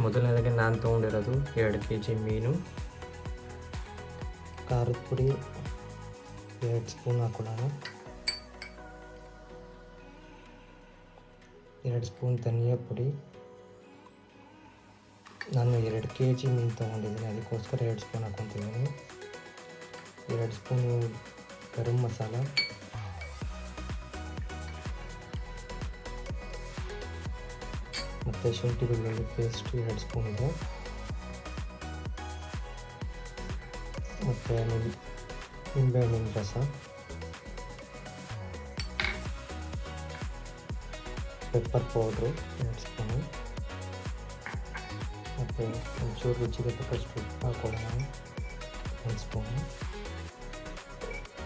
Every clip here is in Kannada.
ಮೊದಲನೇದಾಗಿ ನಾನು ತೊಗೊಂಡಿರೋದು 2 kg ಮೀನು. ಖಾರದ ಪುಡಿ 2 ಸ್ಪೂನ್ ಹಾಕೊಳ್ಳೋಣ. 2 ಸ್ಪೂನ್ ಧನಿಯಾ ಪುಡಿ. ನಾನು 2 kg ಮೀನು ತೊಗೊಂಡಿದ್ದೀನಿ, ಅದಕ್ಕೋಸ್ಕರ 2 ಸ್ಪೂನ್ ಹಾಕ್ಕೊತಿದ್ದೀನಿ. 2 ಸ್ಪೂನು ಗರಂ ಮಸಾಲ, ಮತ್ತು ಶುಂಠಿ ಬೆಳ್ಳುಳ್ಳಿ ಪೇಸ್ಟ್ 2 ಸ್ಪೂನ್ ಇದೆ, ಮತ್ತು ನಿಂಬೆಹಣ್ಣಿನ ರಸ, ಪೆಪ್ಪರ್ ಪೌಡ್ರು 2 ಸ್ಪೂನು, ಮತ್ತು ಒಂಚೂರು ರುಚಿಗೆ ತಕ್ಕಷ್ಟು ಉಪ್ಪು ಹಾಕೊಳ್ಳೋಣ 1 ಸ್ಪೂನು.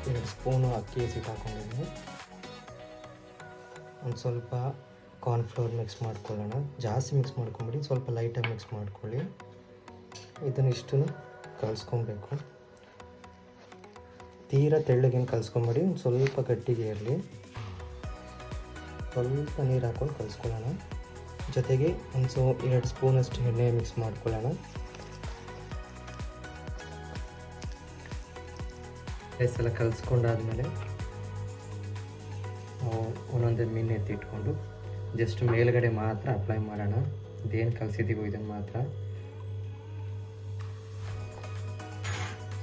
2 ಸ್ಪೂನು ಅಕ್ಕಿ ಹಸಿಟ್ಟು ಹಾಕ್ಕೊಂಡಿದ್ದೀನಿ. ಒಂದು ಸ್ವಲ್ಪ ಕಾರ್ನ್ಫ್ಲೋರ್ ಮಿಕ್ಸ್ ಮಾಡ್ಕೊಳ್ಳೋಣ. ಜಾಸ್ತಿ ಮಿಕ್ಸ್ ಮಾಡ್ಕೊಂಬಿಡಿ, ಸ್ವಲ್ಪ ಲೈಟಾಗಿ ಮಿಕ್ಸ್ ಮಾಡ್ಕೊಳ್ಳಿ. ಇದನ್ನಿಷ್ಟು ಕಲಿಸ್ಕೊಬೇಕು. ತೀರಾ ತೆಳ್ಳಗೇನು ಕಲಿಸ್ಕೊಂಬೇಡಿ, ಒಂದು ಸ್ವಲ್ಪ ಗಟ್ಟಿಗೆ ಇರಲಿ. ಸ್ವಲ್ಪ ನೀರು ಹಾಕ್ಕೊಂಡು ಕಲಿಸ್ಕೊಳ್ಳೋಣ. ಜೊತೆಗೆ 2 ಸ್ಪೂನಷ್ಟು ಎಣ್ಣೆ ಮಿಕ್ಸ್ ಮಾಡ್ಕೊಳ್ಳೋಣ. ರೈಸ್ ಎಲ್ಲ ಕಲಿಸ್ಕೊಂಡಾದ್ಮೇಲೆ ಒಂದೊಂದೇ ಮೀನು ಎತ್ತಿಟ್ಕೊಂಡು ಜಸ್ಟ್ ಮೇಲ್ಗಡೆ ಮಾತ್ರ ಅಪ್ಲೈ ಮಾಡೋಣ. ಇದೇನು ಕಲಿಸಿದ್ದೀವೋ ಇದನ್ನು ಮಾತ್ರ.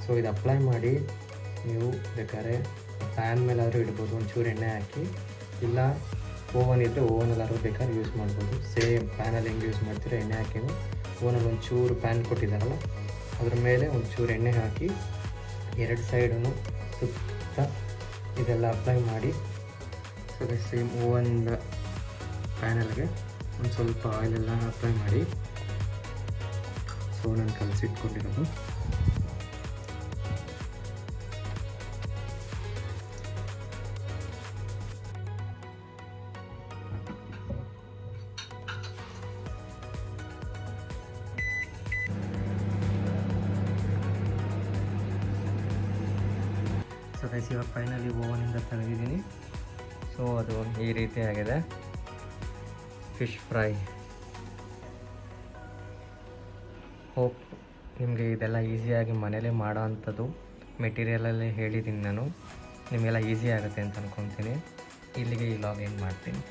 ಸೊ ಇದು ಅಪ್ಲೈ ಮಾಡಿ ನೀವು ಬೇಕಾದ್ರೆ ಪ್ಯಾನ್ ಮೇಲಾದರೂ ಇಡ್ಬೋದು, ಒಂಚೂರು ಎಣ್ಣೆ ಹಾಕಿ, ಇಲ್ಲ ಓವನ್ ಇದ್ದರೆ ಓವನಲ್ಲಾದ್ರೂ ಬೇಕಾದ್ರೆ ಯೂಸ್ ಮಾಡ್ಬೋದು. ಸೇಮ್ ಪ್ಯಾನಲ್ಲಿ ಹೆಂಗೆ ಯೂಸ್ ಮಾಡ್ತೀರೋ ಎಣ್ಣೆ ಹಾಕಿ ಓವನಲ್ಲಿ ಒಂಚೂರು ಪ್ಯಾನ್ ಕೊಟ್ಟಿದ್ದಾರಲ್ಲ ಅದ್ರ ಮೇಲೆ ಒಂಚೂರು ಎಣ್ಣೆ ಹಾಕಿ 2 ಸೈಡೂ ಸುತ್ತ ಇದೆಲ್ಲ ಅಪ್ಲೈ ಮಾಡಿ. ಸೊ ಸೇಮ್ ಓವನ್ ಪ್ಯಾನಲ್ಗೆ ಒಂದು ಸ್ವಲ್ಪ ಆಯಿಲೆಲ್ಲ ಅಪ್ಲೈ ಮಾಡಿ. ಸೊ ನಾನು ಕಲಸಿಟ್ಕೊಂಡಿರೋದು ಸೊ ಗೈಸ್ ಇವಾಗ ಫೈನಲಿ ಓವನಿಂದ ತೆಗೆದಿದ್ದೀನಿ. ಸೊ ಅದು ಈ ರೀತಿ ಆಗಿದೆ ಫಿಶ್ ಫ್ರೈ. ಹೋಪ್ ನಿಮಗೆ ಇದೆಲ್ಲ ಈಸಿಯಾಗಿ ಮನೇಲೇ ಮಾಡೋ ಅಂಥದ್ದು ಮೆಟೀರಿಯಲಲ್ಲೇ ಹೇಳಿದ್ದೀನಿ ನಾನು, ನಿಮಗೆಲ್ಲ ಈಸಿ ಆಗುತ್ತೆ ಅಂತ ಅಂದ್ಕೊತೀನಿ. ಇಲ್ಲಿಗೆ ಈ ಲಾಗ್ ಎಂಡ್ ಮಾಡ್ತೀನಿ.